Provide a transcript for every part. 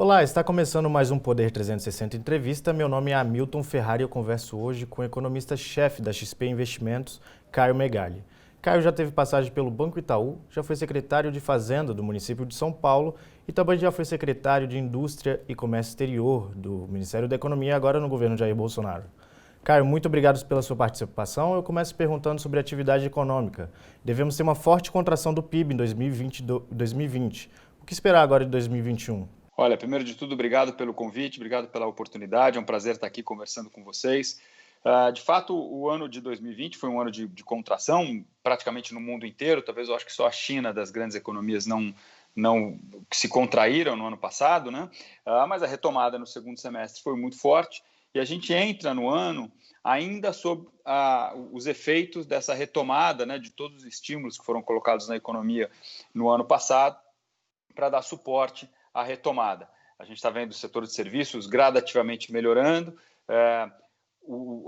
Olá, está começando mais um Poder 360 Entrevista. Meu nome é Hamilton Ferrari e eu converso hoje com o economista-chefe da XP Investimentos, Caio Megali. Caio já teve passagem pelo Banco Itaú, já foi secretário de Fazenda do município de São Paulo e também já foi secretário de Indústria e Comércio Exterior do Ministério da Economia, agora no governo Jair Bolsonaro. Caio, muito obrigado pela sua participação. Eu começo perguntando sobre a atividade econômica. Devemos ter uma forte contração do PIB em 2020. O que esperar agora de 2021? Olha, primeiro de tudo, obrigado pelo convite, obrigado pela oportunidade, é um prazer estar aqui conversando com vocês. De fato, o ano de 2020 foi um ano de contração, praticamente no mundo inteiro. Talvez eu acho que só a China, das grandes economias, não se contraíram no ano passado, né? Mas a retomada no segundo semestre foi muito forte e a gente entra no ano ainda sob os efeitos dessa retomada, né, de todos os estímulos que foram colocados na economia no ano passado para dar suporte à retomada. A gente está vendo o setor de serviços gradativamente melhorando,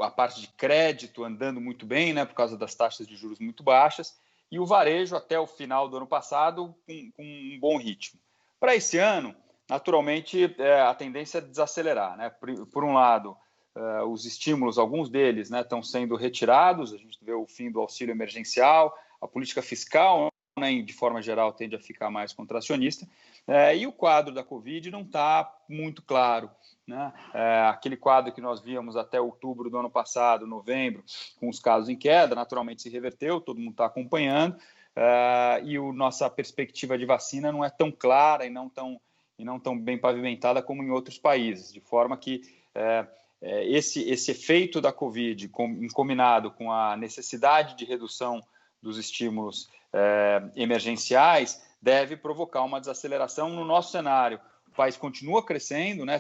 a parte de crédito andando muito bem, né, por causa das taxas de juros muito baixas, e o varejo até o final do ano passado com um bom ritmo. Para esse ano, naturalmente, a tendência é desacelerar, né? Por um lado, os estímulos, alguns deles, né, estão sendo retirados, a gente vê o fim do auxílio emergencial, a política fiscal, né, de forma geral, tende a ficar mais contracionista, e o quadro da Covid não está muito claro, né? Aquele quadro que nós víamos até outubro do ano passado, novembro, com os casos em queda, naturalmente se reverteu, todo mundo está acompanhando, e nossa perspectiva de vacina não é tão clara e não tão bem pavimentada como em outros países, de forma que esse efeito da Covid, combinado com a necessidade de redução dos estímulos emergenciais, deve provocar uma desaceleração no nosso cenário. O país continua crescendo, né?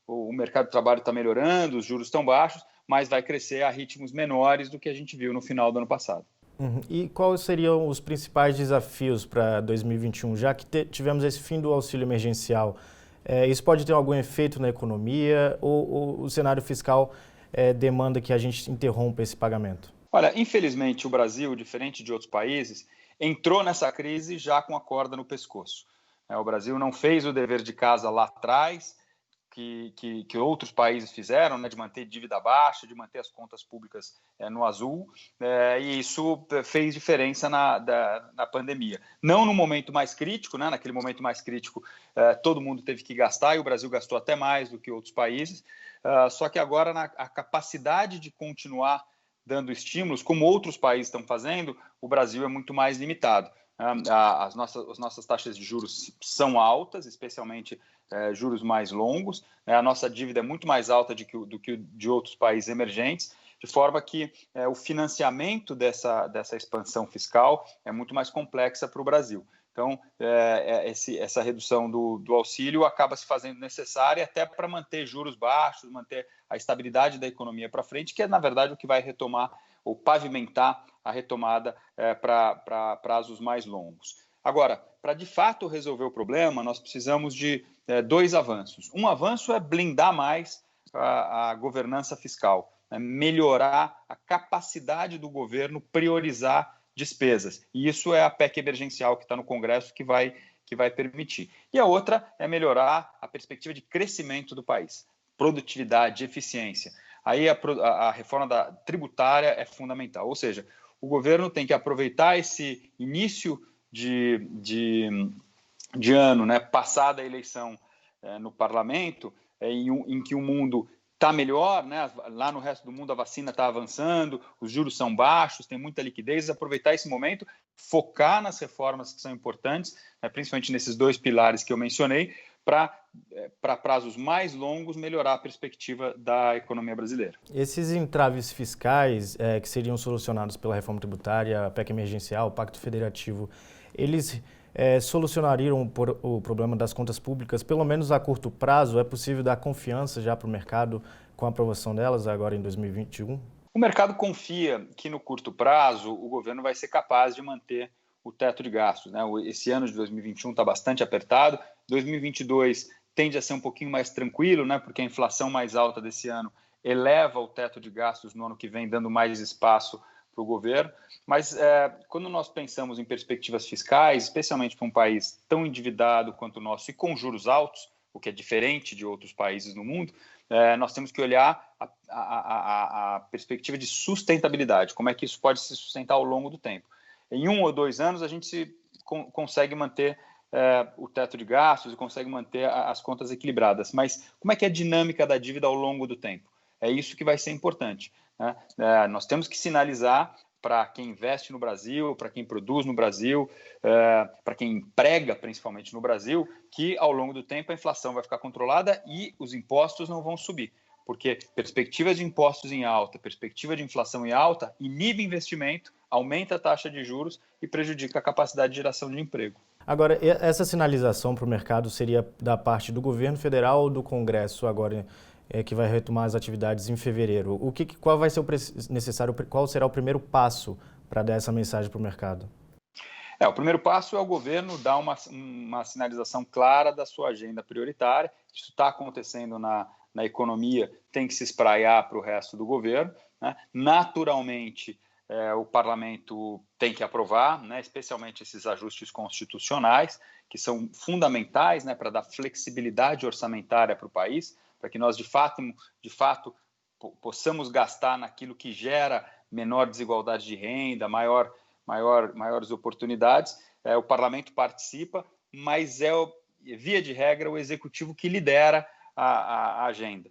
O mercado de trabalho está melhorando, os juros estão baixos, mas vai crescer a ritmos menores do que a gente viu no final do ano passado. E quais seriam os principais desafios para 2021, já que tivemos esse fim do auxílio emergencial? Isso pode ter algum efeito na economia ou o cenário fiscal demanda que a gente interrompa esse pagamento? Olha, infelizmente o Brasil, diferente de outros países, entrou nessa crise já com a corda no pescoço. O Brasil não fez o dever de casa lá atrás, que outros países fizeram, né, de manter dívida baixa, de manter as contas públicas no azul, e isso fez diferença na pandemia. Não no momento mais crítico, né, naquele momento mais crítico todo mundo teve que gastar, e o Brasil gastou até mais do que outros países, só que agora a capacidade de continuar dando estímulos, como outros países estão fazendo, o Brasil é muito mais limitado. As nossas taxas de juros são altas, especialmente juros mais longos. A nossa dívida é muito mais alta do que de outros países emergentes, de forma que o financiamento dessa expansão fiscal é muito mais complexa para o Brasil. Então, essa redução do auxílio acaba se fazendo necessária até para manter juros baixos, manter a estabilidade da economia para frente, que é, na verdade, o que vai retomar ou pavimentar a retomada para prazos mais longos. Agora, para de fato resolver o problema, nós precisamos de dois avanços. Um avanço é blindar mais a governança fiscal, né? Melhorar a capacidade do governo priorizar despesas. E isso é a PEC emergencial que está no Congresso que vai permitir. E a outra é melhorar a perspectiva de crescimento do país, produtividade, eficiência. Aí a reforma tributária é fundamental, ou seja, o governo tem que aproveitar esse início de ano, né, passada a eleição no parlamento, em que o mundo está melhor, né? Lá no resto do mundo a vacina está avançando, os juros são baixos, tem muita liquidez, aproveitar esse momento, focar nas reformas que são importantes, né, principalmente nesses dois pilares que eu mencionei, para prazos mais longos melhorar a perspectiva da economia brasileira. Esses entraves fiscais que seriam solucionados pela reforma tributária, a PEC emergencial, o Pacto Federativo, eles solucionariam o problema das contas públicas, pelo menos a curto prazo? É possível dar confiança já para o mercado com a aprovação delas agora em 2021? O mercado confia que no curto prazo o governo vai ser capaz de manter o teto de gastos, né? Esse ano de 2021 está bastante apertado, 2022 tende a ser um pouquinho mais tranquilo, né? Porque a inflação mais alta desse ano eleva o teto de gastos no ano que vem, dando mais espaço para o governo. Mas quando nós pensamos em perspectivas fiscais, especialmente para um país tão endividado quanto o nosso e com juros altos, o que é diferente de outros países no mundo, nós temos que olhar a perspectiva de sustentabilidade, como é que isso pode se sustentar ao longo do tempo. Em 1 ou 2 anos, a gente consegue manter o teto de gastos e consegue manter as contas equilibradas, mas como é que é a dinâmica da dívida ao longo do tempo? É isso que vai ser importante, né? Nós temos que sinalizar para quem investe no Brasil, para quem produz no Brasil, para quem emprega principalmente no Brasil, que ao longo do tempo a inflação vai ficar controlada e os impostos não vão subir, porque perspectiva de impostos em alta, perspectiva de inflação em alta, inibe investimento, aumenta a taxa de juros e prejudica a capacidade de geração de emprego. Agora, essa sinalização para o mercado seria da parte do governo federal ou do Congresso agora que vai retomar as atividades em fevereiro? Qual vai ser qual será o primeiro passo para dar essa mensagem para o mercado? O primeiro passo é o governo dar uma sinalização clara da sua agenda prioritária. Isso está acontecendo na economia, tem que se espraiar para o resto do governo, né? Naturalmente, o parlamento tem que aprovar, né, especialmente esses ajustes constitucionais, que são fundamentais, né, para dar flexibilidade orçamentária para o país, para que nós, de fato, possamos gastar naquilo que gera menor desigualdade de renda, maiores oportunidades. O parlamento participa, mas via de regra, o executivo que lidera a agenda.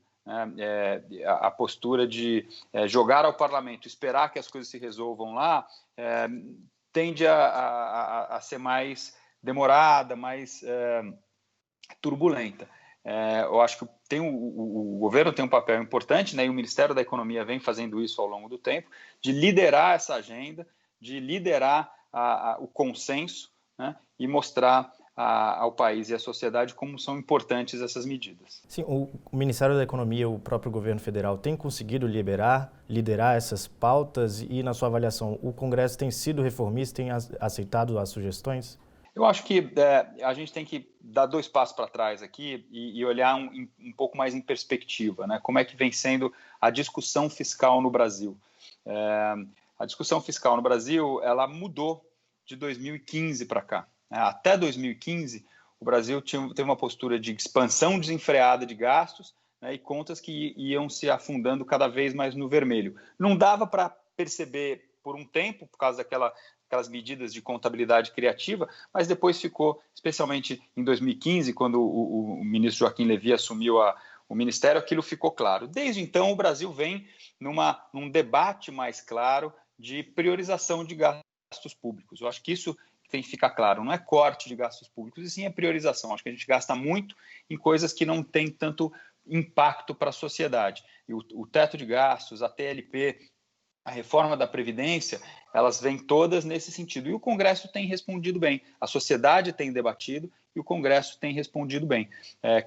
A postura de jogar ao parlamento, esperar que as coisas se resolvam lá, tende a ser mais demorada, mais turbulenta. Eu acho que o governo tem um papel importante, né, e o Ministério da Economia vem fazendo isso ao longo do tempo, de liderar essa agenda, de liderar o consenso, né, e mostrar ao país e à sociedade como são importantes essas medidas. Sim, o Ministério da Economia, o próprio governo federal, tem conseguido liderar essas pautas e, na sua avaliação, o Congresso tem sido reformista, tem aceitado as sugestões? Eu acho que a gente tem que dar 2 passos para trás aqui e olhar um pouco mais em perspectiva, né? Como é que vem sendo a discussão fiscal no Brasil. A discussão fiscal no Brasil, ela mudou de 2015 para cá. Até 2015, o Brasil teve uma postura de expansão desenfreada de gastos, né, e contas que iam se afundando cada vez mais no vermelho. Não dava para perceber por um tempo, por causa aquelas medidas de contabilidade criativa, mas depois ficou, especialmente em 2015, quando o ministro Joaquim Levy assumiu o ministério, aquilo ficou claro. Desde então, o Brasil vem num debate mais claro de priorização de gastos públicos. Eu acho que isso tem que ficar claro, não é corte de gastos públicos, e sim é priorização. Acho que a gente gasta muito em coisas que não têm tanto impacto para a sociedade. E o teto de gastos, a TLP, a reforma da Previdência, elas vêm todas nesse sentido. E o Congresso tem respondido bem, a sociedade tem debatido e o Congresso tem respondido bem.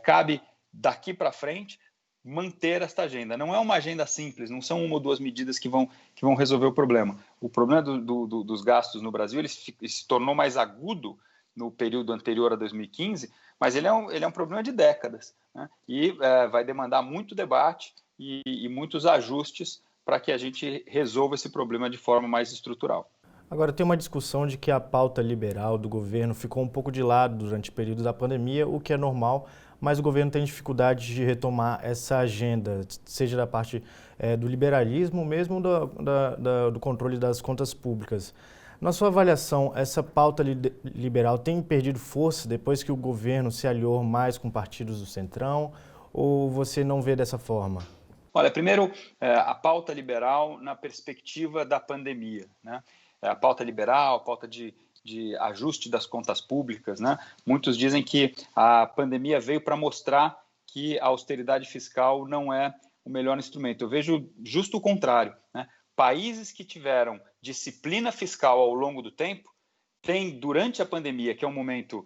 Cabe, daqui para frente, manter esta agenda. Não é uma agenda simples, não são 1 ou 2 medidas que vão resolver o problema. O problema dos gastos no Brasil ele se tornou mais agudo no período anterior a 2015, mas ele é um problema de décadas, né? E vai demandar muito debate e muitos ajustes para que a gente resolva esse problema de forma mais estrutural. Agora, tem uma discussão de que a pauta liberal do governo ficou um pouco de lado durante o período da pandemia, o que é normal, mas o governo tem dificuldade de retomar essa agenda, seja da parte do liberalismo, mesmo do controle das contas públicas. Na sua avaliação, essa pauta liberal tem perdido força depois que o governo se aliou mais com partidos do Centrão, ou você não vê dessa forma? Olha, primeiro, a pauta liberal na perspectiva da pandemia, né? A pauta liberal, a pauta de ajuste das contas públicas, né? Muitos dizem que a pandemia veio para mostrar que a austeridade fiscal não é o melhor instrumento. Eu vejo justo o contrário, né? Países que tiveram disciplina fiscal ao longo do tempo têm, durante a pandemia, que é um momento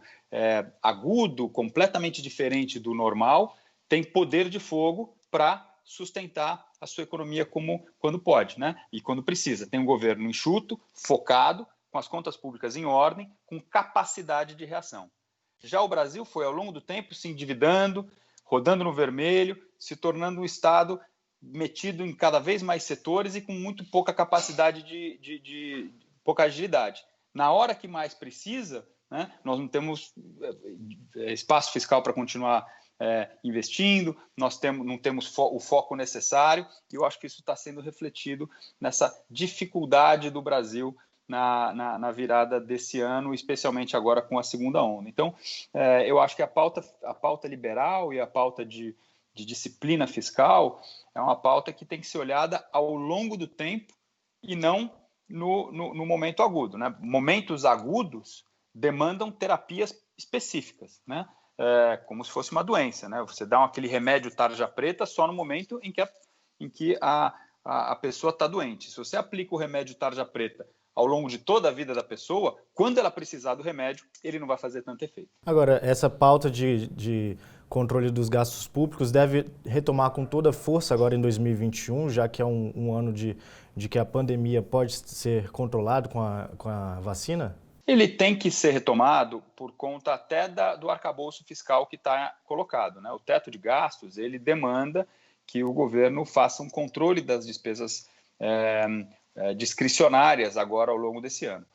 agudo, completamente diferente do normal, tem poder de fogo para sustentar a sua economia quando pode, né? E quando precisa. Tem um governo enxuto, focado, com as contas públicas em ordem, com capacidade de reação. Já o Brasil foi, ao longo do tempo, se endividando, rodando no vermelho, se tornando um Estado metido em cada vez mais setores e com muito pouca capacidade pouca agilidade. Na hora que mais precisa, né, nós não temos espaço fiscal para continuar investindo, não temos o foco necessário, e eu acho que isso está sendo refletido nessa dificuldade do Brasil na virada desse ano, especialmente agora com a segunda onda. Então, eu acho que a pauta liberal e a pauta de disciplina fiscal é uma pauta que tem que ser olhada ao longo do tempo e não no momento agudo, né? Momentos agudos demandam terapias específicas, né? Como se fosse uma doença, né? Você dá aquele remédio tarja preta só no momento em que a pessoa está doente. Se você aplica o remédio tarja preta ao longo de toda a vida da pessoa, quando ela precisar do remédio, ele não vai fazer tanto efeito. Agora, essa pauta de controle dos gastos públicos deve retomar com toda força agora em 2021, já que é um ano de que a pandemia pode ser controlada com a vacina? Ele tem que ser retomado por conta até do arcabouço fiscal que está colocado, né? O teto de gastos, ele demanda que o governo faça um controle das despesas discricionárias agora ao longo desse ano.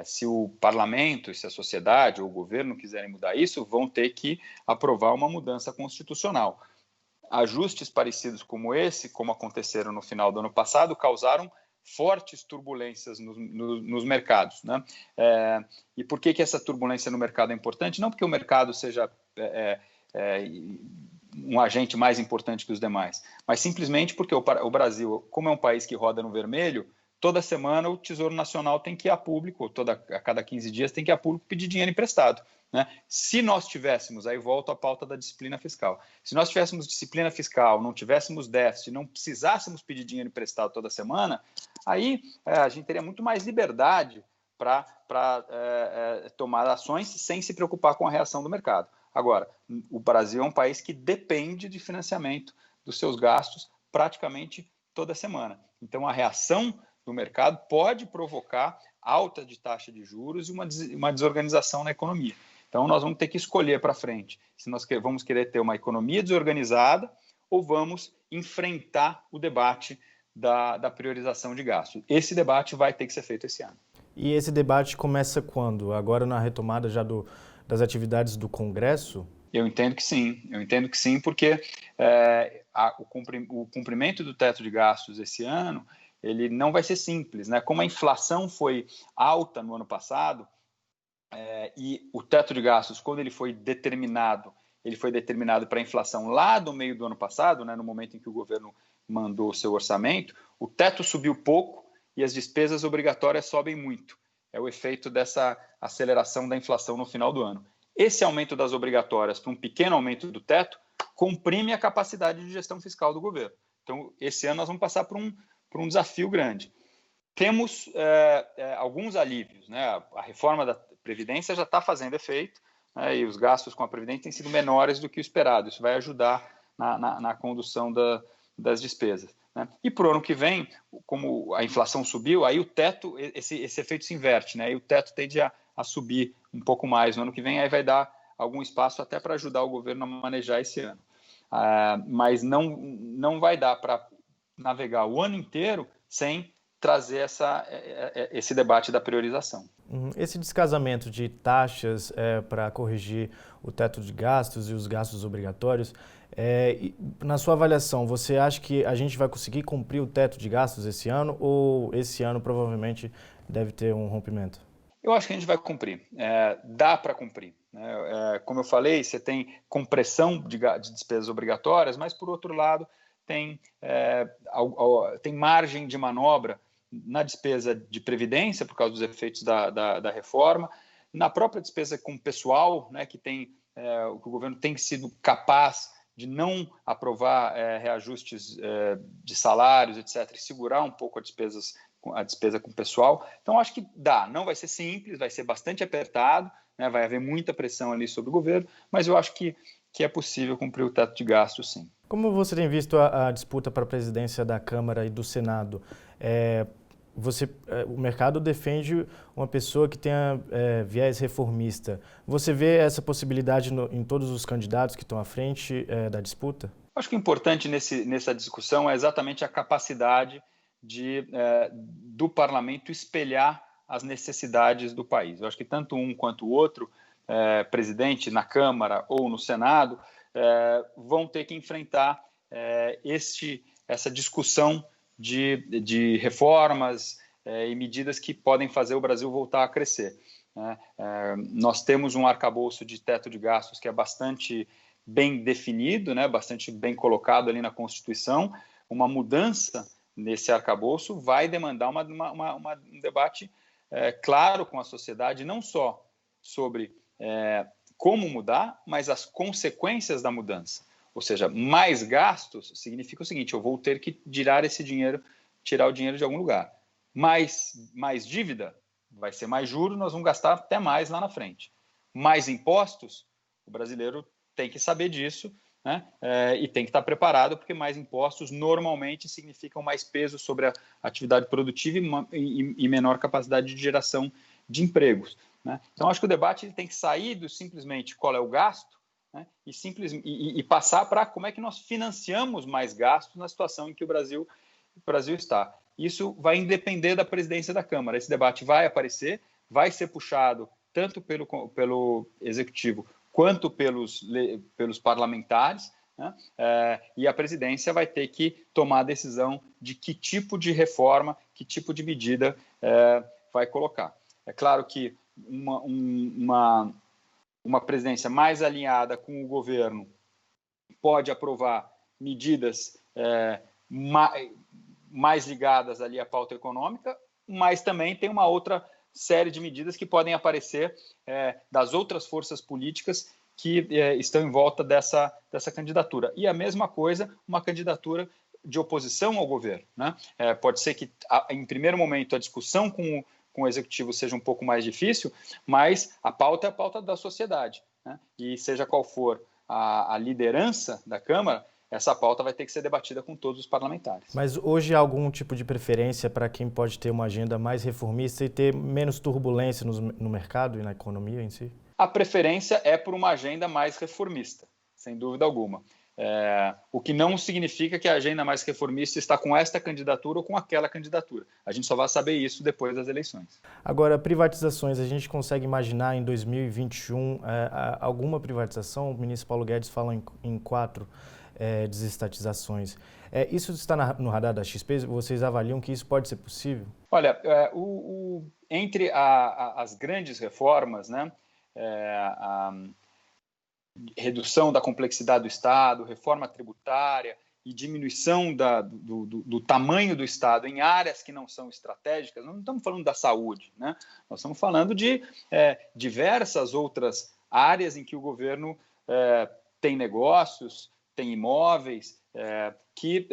Se o parlamento, se a sociedade ou o governo quiserem mudar isso, vão ter que aprovar uma mudança constitucional. Ajustes parecidos como esse, como aconteceram no final do ano passado, causaram fortes turbulências nos mercados, né? E por que essa turbulência no mercado é importante? Não porque o mercado seja um agente mais importante que os demais, mas simplesmente porque o Brasil, como é um país que roda no vermelho, toda semana o Tesouro Nacional tem que ir a público, a cada 15 dias tem que ir a público pedir dinheiro emprestado, né? Se nós tivéssemos, aí volto à pauta da disciplina fiscal, se nós tivéssemos disciplina fiscal, não tivéssemos déficit, não precisássemos pedir dinheiro emprestado toda semana, aí a gente teria muito mais liberdade para tomar ações sem se preocupar com a reação do mercado. Agora, o Brasil é um país que depende de financiamento dos seus gastos praticamente toda semana. Então, a reação do mercado pode provocar alta de taxa de juros e uma desorganização na economia. Então, nós vamos ter que escolher para frente se nós vamos querer ter uma economia desorganizada ou vamos enfrentar o debate da priorização de gastos. Esse debate vai ter que ser feito esse ano. E esse debate começa quando? Agora na retomada já das atividades do Congresso? Eu entendo que sim, porque o cumprimento do teto de gastos esse ano, ele não vai ser simples, né? Como a inflação foi alta no ano passado, e o teto de gastos, quando ele foi determinado para a inflação lá do meio do ano passado, né, no momento em que o governo mandou o seu orçamento, o teto subiu pouco e as despesas obrigatórias sobem muito. É o efeito dessa aceleração da inflação no final do ano. Esse aumento das obrigatórias para um pequeno aumento do teto comprime a capacidade de gestão fiscal do governo. Então, esse ano nós vamos passar por um desafio grande. Temos alguns alívios, né? A reforma da Previdência já está fazendo efeito, né? E os gastos com a Previdência têm sido menores do que o esperado. Isso vai ajudar na condução das despesas, né? E para o ano que vem, como a inflação subiu, aí o teto, esse efeito se inverte, né? Aí o teto tende a subir um pouco mais no ano que vem, aí vai dar algum espaço até para ajudar o governo a manejar esse ano. Mas não vai dar para navegar o ano inteiro sem trazer esse debate da priorização. Esse descasamento de taxas para corrigir o teto de gastos e os gastos obrigatórios, na sua avaliação, você acha que a gente vai conseguir cumprir o teto de gastos esse ano ou esse ano provavelmente deve ter um rompimento? Eu acho que a gente vai cumprir, dá para cumprir, né? Como eu falei, você tem compressão de despesas obrigatórias, mas por outro lado tem margem de manobra na despesa de previdência, por causa dos efeitos da reforma, na própria despesa com pessoal, né, que o governo tem sido capaz de não aprovar reajustes de salários, etc., e segurar um pouco a despesa com pessoal. Então, acho que dá. Não vai ser simples, vai ser bastante apertado, né, vai haver muita pressão ali sobre o governo, mas eu acho que é possível cumprir o teto de gastos, sim. Como você tem visto a disputa para a presidência da Câmara e do Senado? O mercado defende uma pessoa que tenha viés reformista. Você vê essa possibilidade em todos os candidatos que estão à frente da disputa? Acho que o importante nessa discussão é exatamente a capacidade do parlamento espelhar as necessidades do país. Eu acho que tanto um quanto o outro, presidente na Câmara ou no Senado, vão ter que enfrentar essa discussão de reformas e medidas que podem fazer o Brasil voltar a crescer. Nós temos um arcabouço de teto de gastos que é bastante bem definido, bastante bem colocado ali na Constituição. Uma mudança nesse arcabouço vai demandar um debate claro com a sociedade, não só sobre como mudar, mas as consequências da mudança. Ou seja, mais gastos significa o seguinte: eu vou ter que tirar o dinheiro de algum lugar. Mais dívida, vai ser mais juros, nós vamos gastar até mais lá na frente. Mais impostos, o brasileiro tem que saber disso, e tem que estar preparado, porque mais impostos normalmente significam mais peso sobre a atividade produtiva e menor capacidade de geração de empregos. Então, acho que o debate tem que sair do simplesmente qual é o gasto, e passar para como é que nós financiamos mais gastos na situação em que o Brasil está. Isso vai depender da presidência da Câmara. Esse debate vai aparecer, vai ser puxado tanto pelo Executivo quanto pelos parlamentares, e a presidência vai ter que tomar a decisão de que tipo de reforma, que tipo de medida vai colocar. É claro que uma presidência mais alinhada com o governo pode aprovar medidas mais ligadas ali à pauta econômica, mas também tem uma outra série de medidas que podem aparecer das outras forças políticas que estão em volta dessa candidatura. E a mesma coisa, uma candidatura de oposição ao governo. Pode ser que, em primeiro momento, a discussão com o Executivo seja um pouco mais difícil, mas a pauta é a pauta da sociedade. E seja qual for a liderança da Câmara, essa pauta vai ter que ser debatida com todos os parlamentares. Mas hoje há algum tipo de preferência para quem pode ter uma agenda mais reformista e ter menos turbulência no mercado e na economia em si? A preferência é por uma agenda mais reformista, sem dúvida alguma. O que não significa que a agenda mais reformista está com esta candidatura ou com aquela candidatura. A gente só vai saber isso depois das eleições. Agora, privatizações, a gente consegue imaginar em 2021 alguma privatização? O ministro Paulo Guedes fala em 4 desestatizações. Isso está no radar da XP? Vocês avaliam que isso pode ser possível? Olha, entre as grandes reformas, a redução da complexidade do Estado, reforma tributária e diminuição do tamanho do Estado em áreas que não são estratégicas, não estamos falando da saúde, nós estamos falando de diversas outras áreas em que o governo tem negócios, tem imóveis que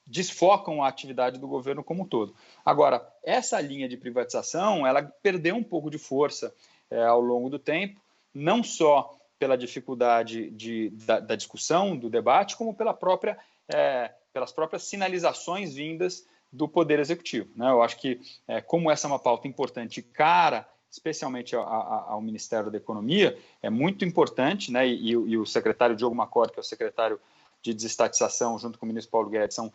desfocam a atividade do governo como um todo. Agora, essa linha de privatização, ela perdeu um pouco de força ao longo do tempo, não só pela dificuldade da discussão, do debate, como pelas próprias sinalizações vindas do Poder Executivo. Eu acho que, como essa é uma pauta importante e cara, especialmente ao Ministério da Economia, é muito importante, e o secretário Diogo Macor, que é o secretário de desestatização, junto com o ministro Paulo Guedes, são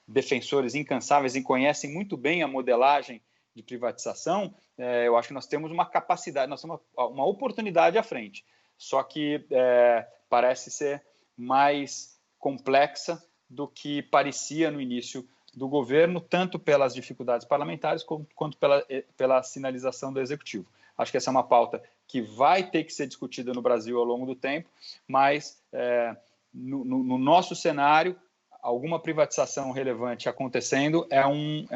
defensores incansáveis e conhecem muito bem a modelagem de privatização. Eu acho que nós temos uma capacidade, nós temos uma oportunidade à frente, só que parece ser mais complexa do que parecia no início do governo, tanto pelas dificuldades parlamentares quanto pela sinalização do Executivo. Acho que essa é uma pauta que vai ter que ser discutida no Brasil ao longo do tempo, mas no nosso cenário, alguma privatização relevante acontecendo é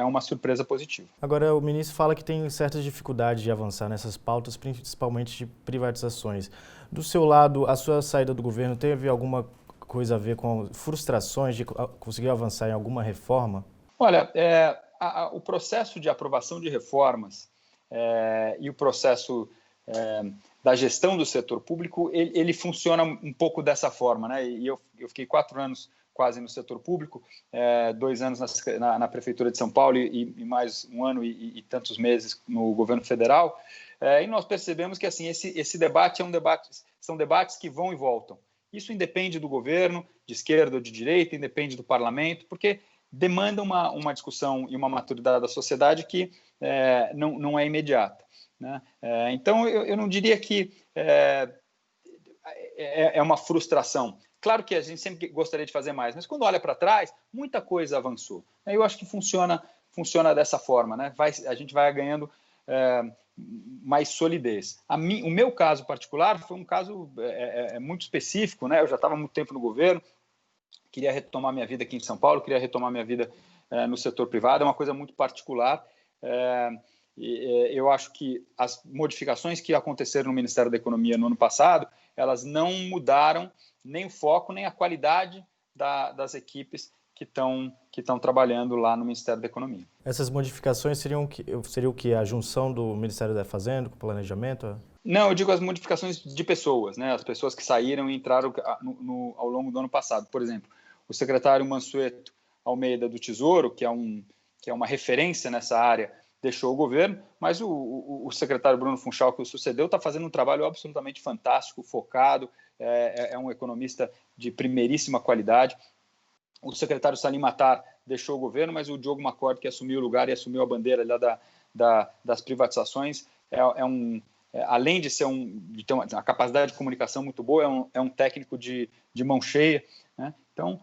uma surpresa positiva. Agora, o ministro fala que tem certas dificuldades de avançar nessas pautas, principalmente de privatizações. Do seu lado, a sua saída do governo teve alguma coisa a ver com frustrações de conseguir avançar em alguma reforma? Olha, o processo de aprovação de reformas e o processo da gestão do setor público, ele funciona um pouco dessa forma, E eu fiquei 4 anos quase no setor público, 2 anos na Prefeitura de São Paulo e mais 1 ano e tantos meses no governo federal, e nós percebemos que assim, esse debate são debates que vão e voltam. Isso independe do governo, de esquerda ou de direita, independe do parlamento, porque demanda uma discussão e uma maturidade da sociedade que não é imediata. Então, eu não diria que é uma frustração. Claro que a gente sempre gostaria de fazer mais, mas quando olha para trás, muita coisa avançou. Eu acho que funciona dessa forma, né? A gente vai ganhando mais solidez. O meu caso particular foi um caso muito específico, né? Eu já estava há muito tempo no governo, queria retomar minha vida aqui em São Paulo, queria retomar minha vida no setor privado, é uma coisa muito particular. Eu acho que as modificações que aconteceram no Ministério da Economia no ano passado, elas não mudaram nem o foco, nem a qualidade das equipes que estão trabalhando lá no Ministério da Economia. Essas modificações seriam o quê? A junção do Ministério da Fazenda com o planejamento? Não, eu digo as modificações de pessoas, né? As pessoas que saíram e entraram ao longo do ano passado. Por exemplo, o secretário Mansueto Almeida do Tesouro, que é uma referência nessa área, deixou o governo, mas o secretário Bruno Funchal, que o sucedeu, está fazendo um trabalho absolutamente fantástico, focado, é um economista de primeiríssima qualidade. O secretário Salim Matar deixou o governo, mas o Diogo Maccord, que assumiu o lugar e assumiu a bandeira lá das privatizações, além de ter uma capacidade de comunicação muito boa, é um técnico de mão cheia, né? Então,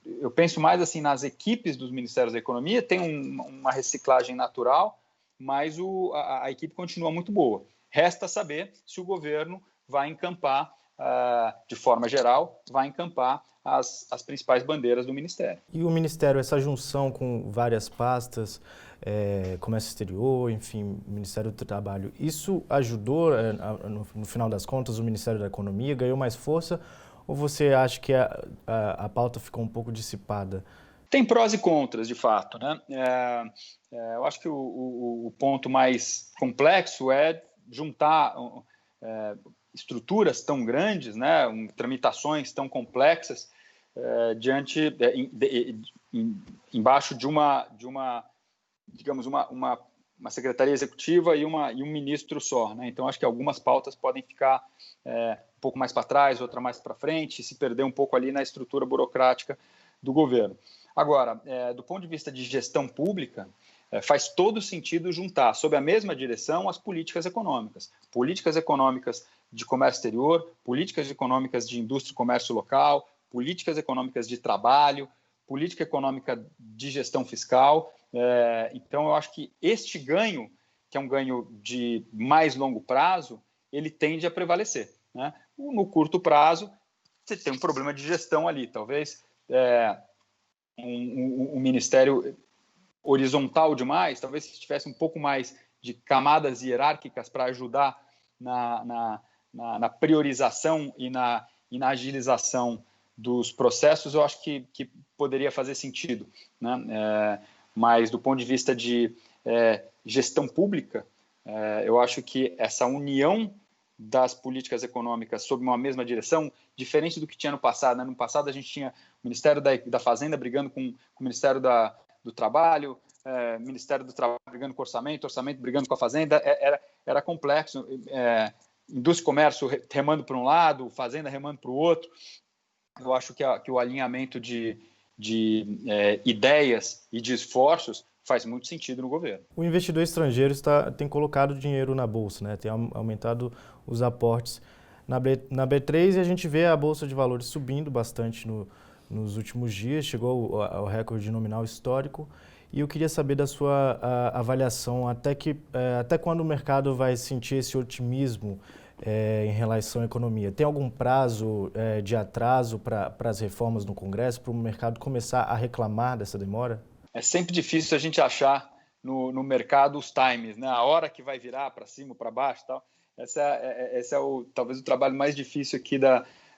eu penso mais assim nas equipes dos Ministérios da Economia, tem uma reciclagem natural, mas a equipe continua muito boa. Resta saber se o governo vai encampar, de forma geral, vai encampar as principais bandeiras do Ministério. E o Ministério, essa junção com várias pastas, Comércio Exterior, enfim, Ministério do Trabalho, isso ajudou, no final das contas, o Ministério da Economia ganhou mais força, ou você acha que a pauta ficou um pouco dissipada? Tem prós e contras, de fato, né? Eu acho que o ponto mais complexo é juntar estruturas tão grandes, né? Tramitações tão complexas, embaixo de uma digamos, uma secretaria executiva e um ministro só, né? Então, acho que algumas pautas podem ficar um pouco mais para trás, outra mais para frente, se perder um pouco ali na estrutura burocrática do governo. Agora, do ponto de vista de gestão pública, faz todo sentido juntar, sob a mesma direção, as políticas econômicas de comércio exterior, políticas econômicas de indústria e comércio local, políticas econômicas de trabalho, política econômica de gestão fiscal. Então, eu acho que este ganho, que é um ganho de mais longo prazo, ele tende a prevalecer, né? No curto prazo, você tem um problema de gestão ali, talvez um ministério horizontal demais, talvez se tivesse um pouco mais de camadas hierárquicas para ajudar na priorização e na agilização dos processos, eu acho que poderia fazer sentido, né? Mas do ponto de vista de gestão pública, eu acho que essa união das políticas econômicas sob uma mesma direção, diferente do que tinha no passado, né? No passado a gente tinha o Ministério da Fazenda brigando com o Ministério do Trabalho, Ministério do Trabalho brigando com o orçamento brigando com a Fazenda, era complexo, indústria e comércio remando para um lado, Fazenda remando para o outro. Eu acho que o alinhamento de ideias e de esforços faz muito sentido no governo. O investidor estrangeiro tem colocado dinheiro na Bolsa, né? Tem aumentado os aportes na B3 e a gente vê a Bolsa de Valores subindo bastante nos últimos dias, chegou ao recorde nominal histórico. E eu queria saber da sua avaliação, até quando o mercado vai sentir esse otimismo em relação à economia? Tem algum prazo de atraso para as reformas no Congresso, para o mercado começar a reclamar dessa demora? É sempre difícil a gente achar no mercado os times, né? A hora que vai virar para cima, para baixo e tal. Esse é talvez o trabalho mais difícil aqui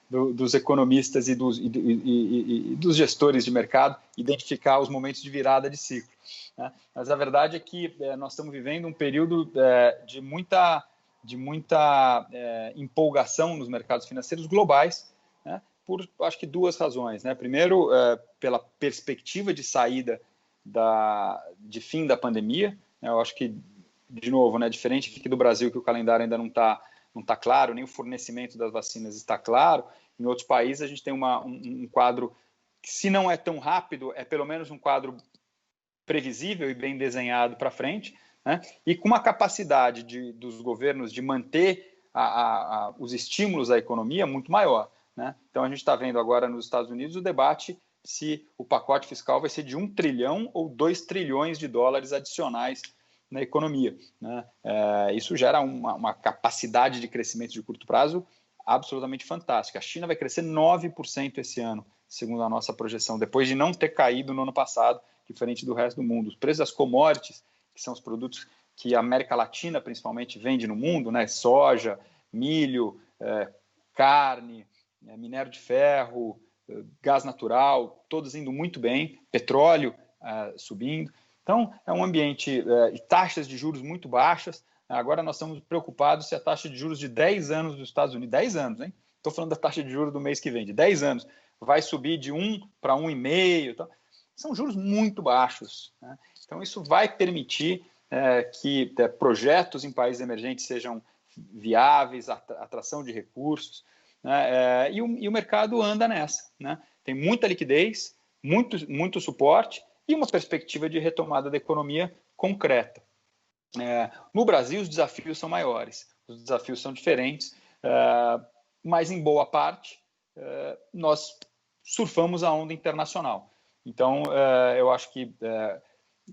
dos economistas e dos gestores de mercado, identificar os momentos de virada de ciclo, né? Mas a verdade é que nós estamos vivendo um período de muita empolgação nos mercados financeiros globais, né? Por, acho que, duas razões, né? Primeiro, pela perspectiva de saída de fim da pandemia, né? Eu acho que, de novo, né, diferente aqui do Brasil, que o calendário ainda não está claro, nem o fornecimento das vacinas está claro. Em outros países a gente tem um quadro que, se não é tão rápido, é pelo menos um quadro previsível e bem desenhado para frente, né? E com uma capacidade dos governos de manter os estímulos à economia muito maior, né? Então, a gente está vendo agora nos Estados Unidos o debate se o pacote fiscal vai ser de 1 trilhão ou 2 trilhões de dólares adicionais na economia, né? Isso gera uma capacidade de crescimento de curto prazo absolutamente fantástica. A China vai crescer 9% esse ano, segundo a nossa projeção, depois de não ter caído no ano passado, diferente do resto do mundo. Os preços das commodities, que são os produtos que a América Latina principalmente vende no mundo, né? Soja, milho, carne, minério de ferro, gás natural, todos indo muito bem, petróleo subindo. Então, é um ambiente de taxas de juros muito baixas. Agora nós estamos preocupados se a taxa de juros de 10 anos dos Estados Unidos, 10 anos, hein? Estou falando da taxa de juros do mês que vem, de 10 anos, vai subir de 1 para 1,5. Então, são juros muito baixos, né? Então, isso vai permitir que projetos em países emergentes sejam viáveis, atração de recursos, né? E o mercado anda nessa, né? Tem muita liquidez, muito suporte e uma perspectiva de retomada da economia concreta. No Brasil, os desafios são maiores, os desafios são diferentes, mas em boa parte nós surfamos a onda internacional. Então, eu acho que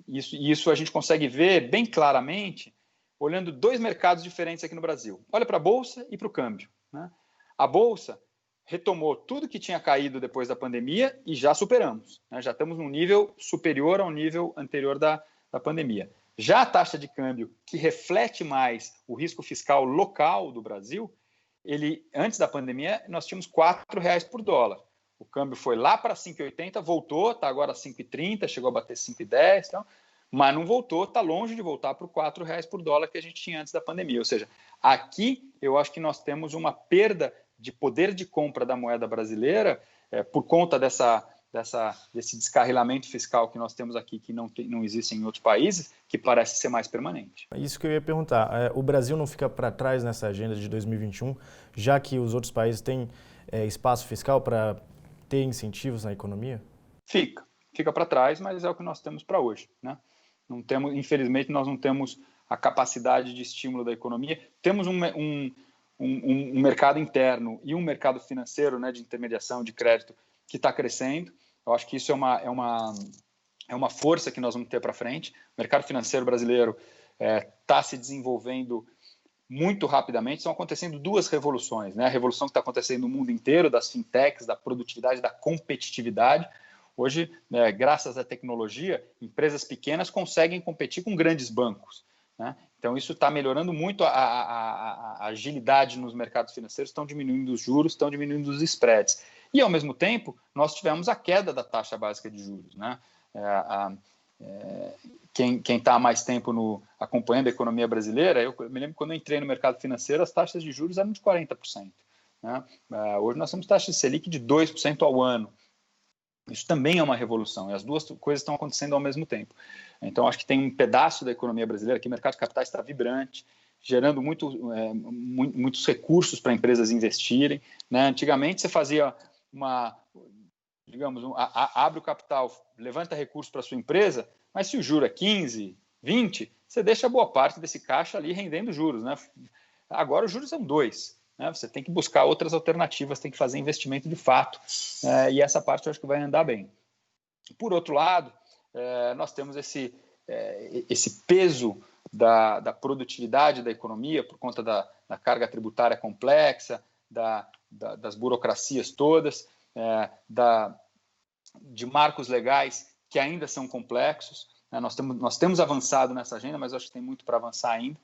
isso a gente consegue ver bem claramente olhando dois mercados diferentes aqui no Brasil. Olha para a Bolsa e para o câmbio, né? A Bolsa retomou tudo que tinha caído depois da pandemia e já superamos, né? Já estamos num nível superior ao nível anterior da pandemia. Já a taxa de câmbio, que reflete mais o risco fiscal local do Brasil, antes da pandemia, nós tínhamos R$4 por dólar. O câmbio foi lá para 5,80, voltou, está agora 5,30, chegou a bater 5,10, então, mas não voltou, está longe de voltar para o R$4 por dólar que a gente tinha antes da pandemia. Ou seja, aqui eu acho que nós temos uma perda de poder de compra da moeda brasileira por conta desse descarrilamento fiscal que nós temos aqui, que não existe em outros países, que parece ser mais permanente. É isso que eu ia perguntar. O Brasil não fica para trás nessa agenda de 2021, já que os outros países têm espaço fiscal para ter incentivos na economia? Fica para trás, mas é o que nós temos para hoje, né? Não temos, infelizmente, nós não temos a capacidade de estímulo da economia. Temos um mercado interno e um mercado financeiro, né, de intermediação de crédito que está crescendo. Eu acho que isso é uma força que nós vamos ter para frente. O mercado financeiro brasileiro está se desenvolvendo muito rapidamente. Estão acontecendo duas revoluções, né? A revolução que está acontecendo no mundo inteiro, das fintechs, da produtividade, da competitividade. Hoje, graças à tecnologia, empresas pequenas conseguem competir com grandes bancos, né? Então, isso está melhorando muito a agilidade nos mercados financeiros, estão diminuindo os juros, estão diminuindo os spreads. E, ao mesmo tempo, nós tivemos a queda da taxa básica de juros, né? Quem está há mais tempo acompanhando a economia brasileira, eu me lembro quando eu entrei no mercado financeiro, as taxas de juros eram de 40%, né? Hoje nós temos taxas de Selic de 2% ao ano. Isso também é uma revolução, e as duas coisas estão acontecendo ao mesmo tempo. Então, acho que tem um pedaço da economia brasileira que o mercado de capitais está vibrante, gerando muitos recursos para empresas investirem, né? Antigamente, você fazia abre o capital, levanta recursos para a sua empresa, mas se o juro é 15, 20, você deixa boa parte desse caixa ali rendendo juros, né? Agora os juros são 2%. Né? Você tem que buscar outras alternativas, tem que fazer investimento de fato, e essa parte eu acho que vai andar bem. Por outro lado, nós temos esse peso da produtividade da economia por conta da carga tributária complexa, das burocracias todas, de marcos legais que ainda são complexos, né? Nós temos avançado nessa agenda, mas acho que tem muito para avançar ainda,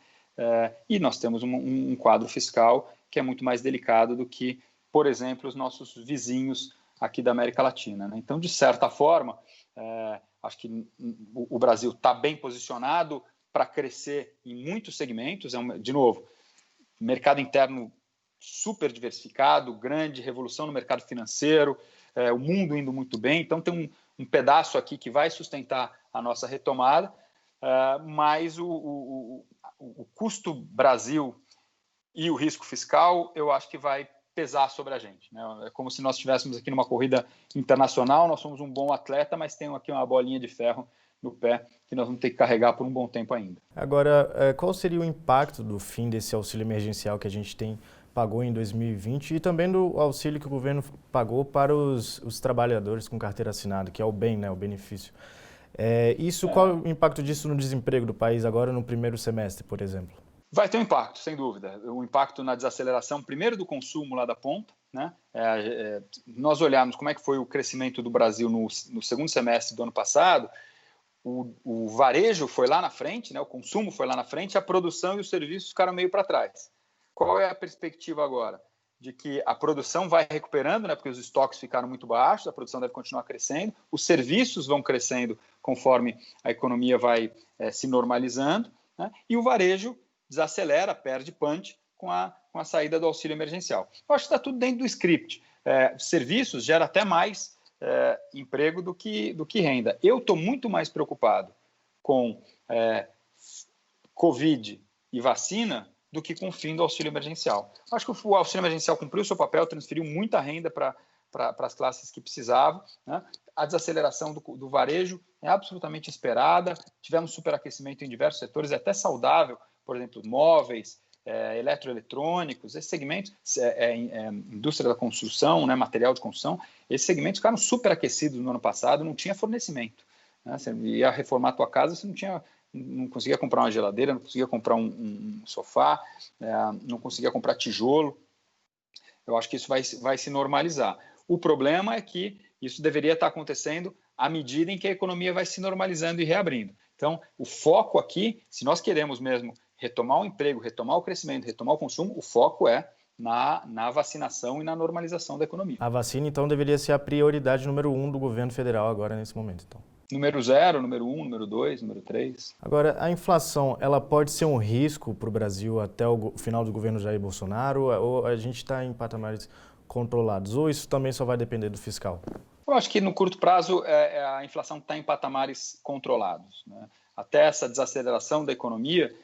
e nós temos um quadro fiscal que é muito mais delicado do que, por exemplo, os nossos vizinhos aqui da América Latina, né? Então, de certa forma, acho que o Brasil está bem posicionado para crescer em muitos segmentos. De novo, mercado interno super diversificado, grande revolução no mercado financeiro, o mundo indo muito bem. Então, tem um pedaço aqui que vai sustentar a nossa retomada, mas o custo Brasil e o risco fiscal, eu acho que vai pesar sobre a gente, né? É como se nós estivéssemos aqui numa corrida internacional, nós somos um bom atleta, mas tem aqui uma bolinha de ferro no pé que nós vamos ter que carregar por um bom tempo ainda. Agora, qual seria o impacto do fim desse auxílio emergencial que a gente pagou em 2020 e também do auxílio que o governo pagou para os trabalhadores com carteira assinada, que é o BEM, né, o benefício? Qual é o impacto disso no desemprego do país agora no primeiro semestre, por exemplo? Vai ter um impacto, sem dúvida. Um impacto na desaceleração, primeiro do consumo lá da ponta, né? Nós olharmos como é que foi o crescimento do Brasil no segundo semestre do ano passado, o varejo foi lá na frente, né? O consumo foi lá na frente, a produção e os serviços ficaram meio para trás. Qual é a perspectiva agora? De que a produção vai recuperando, né? Porque os estoques ficaram muito baixos, a produção deve continuar crescendo, os serviços vão crescendo conforme a economia vai se normalizando, né? E o varejo desacelera, perde punch com a saída do auxílio emergencial. Eu acho que está tudo dentro do script. Serviços gera até mais emprego do que renda. Eu estou muito mais preocupado com Covid e vacina do que com o fim do auxílio emergencial. Eu acho que o auxílio emergencial cumpriu o seu papel, transferiu muita renda para as classes que precisavam, né? A desaceleração do varejo é absolutamente esperada, tivemos superaquecimento em diversos setores, é até saudável, por exemplo, móveis, eletroeletrônicos, esses segmentos, indústria da construção, né, material de construção, esses segmentos ficaram superaquecidos no ano passado, não tinha fornecimento, né? Você ia reformar a tua casa, você não conseguia comprar uma geladeira, não conseguia comprar um sofá, não conseguia comprar tijolo. Eu acho que isso vai se normalizar. O problema é que isso deveria estar acontecendo à medida em que a economia vai se normalizando e reabrindo. Então, o foco aqui, se nós queremos mesmo retomar o emprego, retomar o crescimento, retomar o consumo, o foco é na vacinação e na normalização da economia. A vacina, então, deveria ser a prioridade número 1 do governo federal agora, nesse momento, então. Número 0, número 1, número 2, número 3. Agora, a inflação, ela pode ser um risco para o Brasil até o final do governo Jair Bolsonaro, ou a gente está em patamares controlados, ou isso também só vai depender do fiscal? Eu acho que no curto prazo a inflação está em patamares controlados, né? Até essa desaceleração da economia,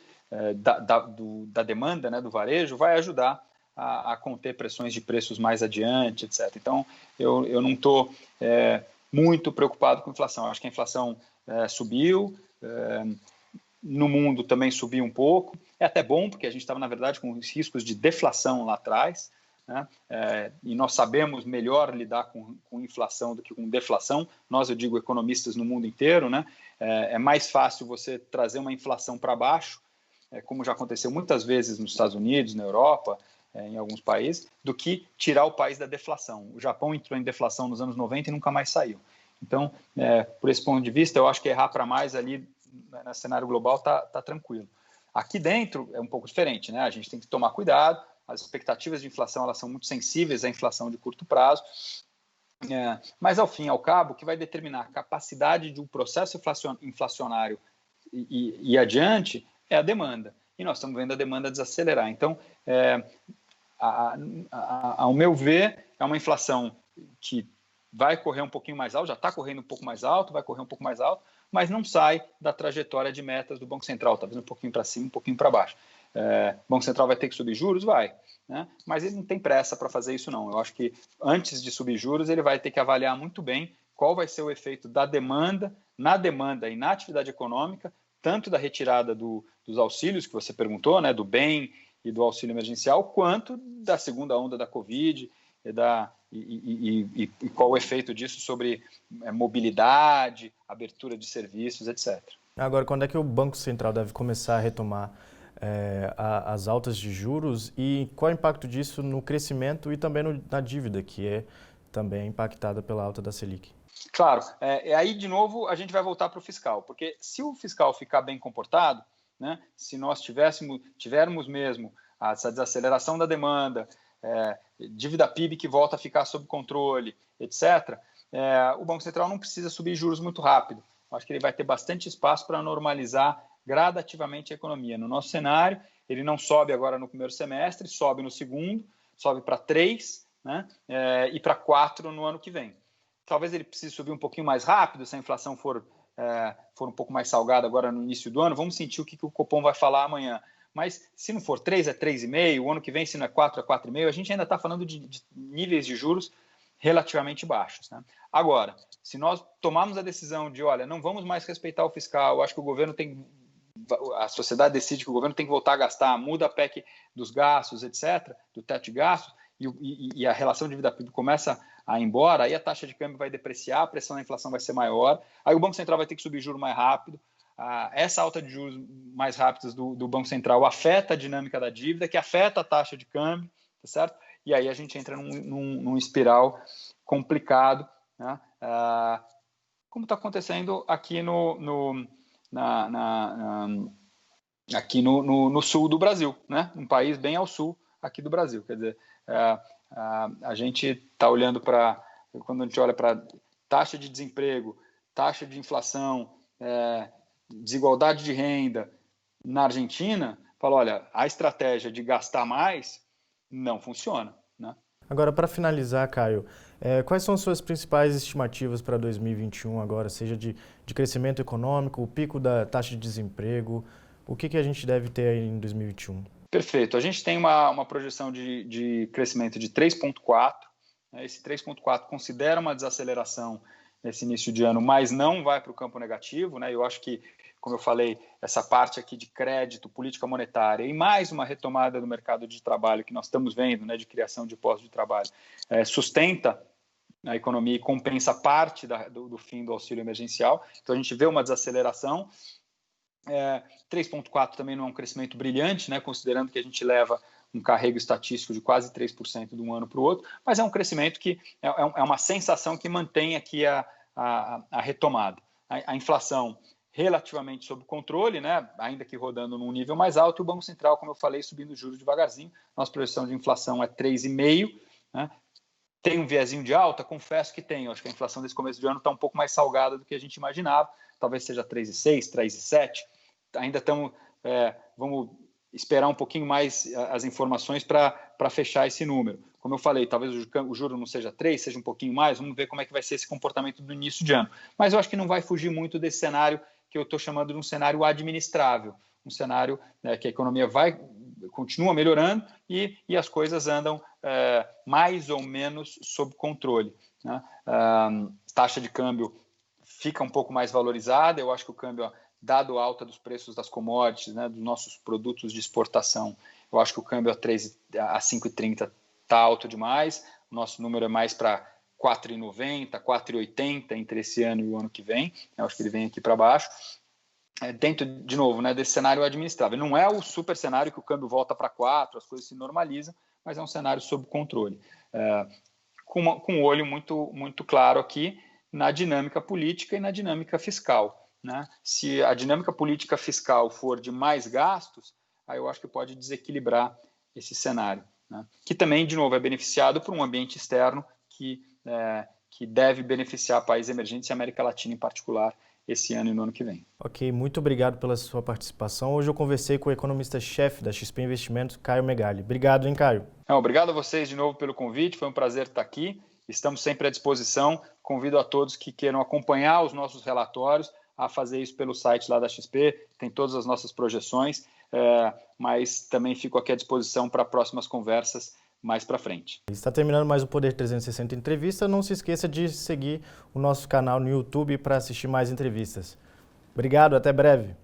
da demanda, né, do varejo, vai ajudar a conter pressões de preços mais adiante, etc. Então, eu não estou muito preocupado com a inflação. Eu acho que a inflação subiu, no mundo também subiu um pouco. É até bom, porque a gente estava, na verdade, com os riscos de deflação lá atrás, né? E nós sabemos melhor lidar com inflação do que com deflação. Nós, eu digo, economistas no mundo inteiro, né? É mais fácil você trazer uma inflação para baixo, como já aconteceu muitas vezes nos Estados Unidos, na Europa, em alguns países, do que tirar o país da deflação. O Japão entrou em deflação nos anos 90 e nunca mais saiu. Então, por esse ponto de vista, eu acho que errar para mais ali no cenário global está tranquilo. Aqui dentro é um pouco diferente, né? A gente tem que tomar cuidado. As expectativas de inflação elas são muito sensíveis à inflação de curto prazo, mas ao fim e ao cabo, o que vai determinar a capacidade de um processo inflacionário e adiante é a demanda. E nós estamos vendo a demanda desacelerar. Então, ao meu ver, é uma inflação que vai correr um pouquinho mais alto, já está correndo um pouco mais alto, vai correr um pouco mais alto, mas não sai da trajetória de metas do Banco Central, talvez um pouquinho para cima, um pouquinho para baixo. O Banco Central vai ter que subir juros? Vai, né? Mas ele não tem pressa para fazer isso, não. Eu acho que antes de subir juros, ele vai ter que avaliar muito bem qual vai ser o efeito da demanda, na demanda e na atividade econômica, tanto da retirada dos auxílios que você perguntou, né, do BEM e do auxílio emergencial, quanto da segunda onda da Covid e qual o efeito disso sobre mobilidade, abertura de serviços, etc. Agora, quando é que o Banco Central deve começar a retomar as altas de juros e qual é o impacto disso no crescimento e também na dívida, que é também impactada pela alta da Selic? Claro, aí de novo a gente vai voltar para o fiscal, porque se o fiscal ficar bem comportado, né, se nós tivermos mesmo essa desaceleração da demanda, dívida PIB que volta a ficar sob controle, etc., o Banco Central não precisa subir juros muito rápido. Acho que ele vai ter bastante espaço para normalizar gradativamente a economia. No nosso cenário, ele não sobe agora no primeiro semestre, sobe no segundo, sobe para 3, né, e para 4 no ano que vem. Talvez ele precise subir um pouquinho mais rápido, se a inflação for um pouco mais salgada agora no início do ano. Vamos sentir o que o Copom vai falar amanhã. Mas se não for 3, é 3,5, o ano que vem, se não é 4, é 4,5. A gente ainda está falando de níveis de juros relativamente baixos, né? Agora, se nós tomarmos a decisão de, olha, não vamos mais respeitar o fiscal, eu acho que o governo a sociedade decide que o governo tem que voltar a gastar, muda a PEC dos gastos, etc., do teto de gastos, e a relação dívida-PIB começa a ir embora, aí a taxa de câmbio vai depreciar, a pressão da inflação vai ser maior, aí o Banco Central vai ter que subir juros mais rápido, essa alta de juros mais rápidos do Banco Central afeta a dinâmica da dívida, que afeta a taxa de câmbio, tá certo? E aí a gente entra num espiral complicado, né? Como está acontecendo aqui aqui no sul do Brasil, né? Um país bem ao sul aqui do Brasil. Quer dizer, a gente está olhando quando a gente olha para taxa de desemprego, taxa de inflação, desigualdade de renda na Argentina, fala, olha, a estratégia de gastar mais não funciona, né? Agora, para finalizar, Caio, quais são as suas principais estimativas para 2021 agora, seja de crescimento econômico, o pico da taxa de desemprego, o que a gente deve ter aí em 2021? Perfeito. A gente tem uma projeção de crescimento de 3,4. Esse 3,4 considera uma desaceleração nesse início de ano, mas não vai para o campo negativo, né? Eu acho que, como eu falei, essa parte aqui de crédito, política monetária e mais uma retomada do mercado de trabalho que nós estamos vendo, né, de criação de postos de trabalho, sustenta a economia e compensa parte do fim do auxílio emergencial. Então, a gente vê uma desaceleração. 3,4 também não é um crescimento brilhante, né, considerando que a gente leva um carrego estatístico de quase 3% de um ano para o outro, mas é um crescimento que é uma sensação que mantém aqui a retomada. A inflação relativamente sob controle, né, ainda que rodando num nível mais alto, e o Banco Central, como eu falei, subindo os juros devagarzinho. Nossa projeção de inflação é 3,5%, né? Tem um viezinho de alta? Confesso que tem. Eu acho que a inflação desse começo de ano está um pouco mais salgada do que a gente imaginava, talvez seja 3,6%, 3,7%. Ainda estamos, vamos esperar um pouquinho mais as informações para fechar esse número. Como eu falei, talvez o juro não seja 3, seja um pouquinho mais, vamos ver como é que vai ser esse comportamento do início de ano. Mas eu acho que não vai fugir muito desse cenário que eu estou chamando de um cenário administrável, um cenário que a economia continua melhorando e as coisas andam mais ou menos sob controle, né? Taxa de câmbio fica um pouco mais valorizada, eu acho que o câmbio, dado a alta dos preços das commodities, né, dos nossos produtos de exportação, eu acho que o câmbio a 5,30 está alto demais, o nosso número é mais para 4,90, 4,80 entre esse ano e o ano que vem, eu acho que ele vem aqui para baixo, dentro, de novo, né, desse cenário administrável. Não é o super cenário que o câmbio volta para 4, as coisas se normalizam, mas é um cenário sob controle, com um olho muito, muito claro aqui na dinâmica política e na dinâmica fiscal, né? Se a dinâmica política fiscal for de mais gastos, aí eu acho que pode desequilibrar esse cenário, né? Que também, de novo, é beneficiado por um ambiente externo que deve beneficiar países emergentes e a América Latina em particular esse ano e no ano que vem. Ok, muito obrigado pela sua participação. Hoje eu conversei com o economista-chefe da XP Investimentos, Caio Megali. Obrigado, hein, Caio? Obrigado a vocês de novo pelo convite, foi um prazer estar aqui. Estamos sempre à disposição. Convido a todos que queiram acompanhar os nossos relatórios a fazer isso pelo site lá da XP, tem todas as nossas projeções, mas também fico aqui à disposição para próximas conversas mais para frente. Está terminando mais o Poder 360 Entrevista. Não se esqueça de seguir o nosso canal no YouTube para assistir mais entrevistas. Obrigado, até breve.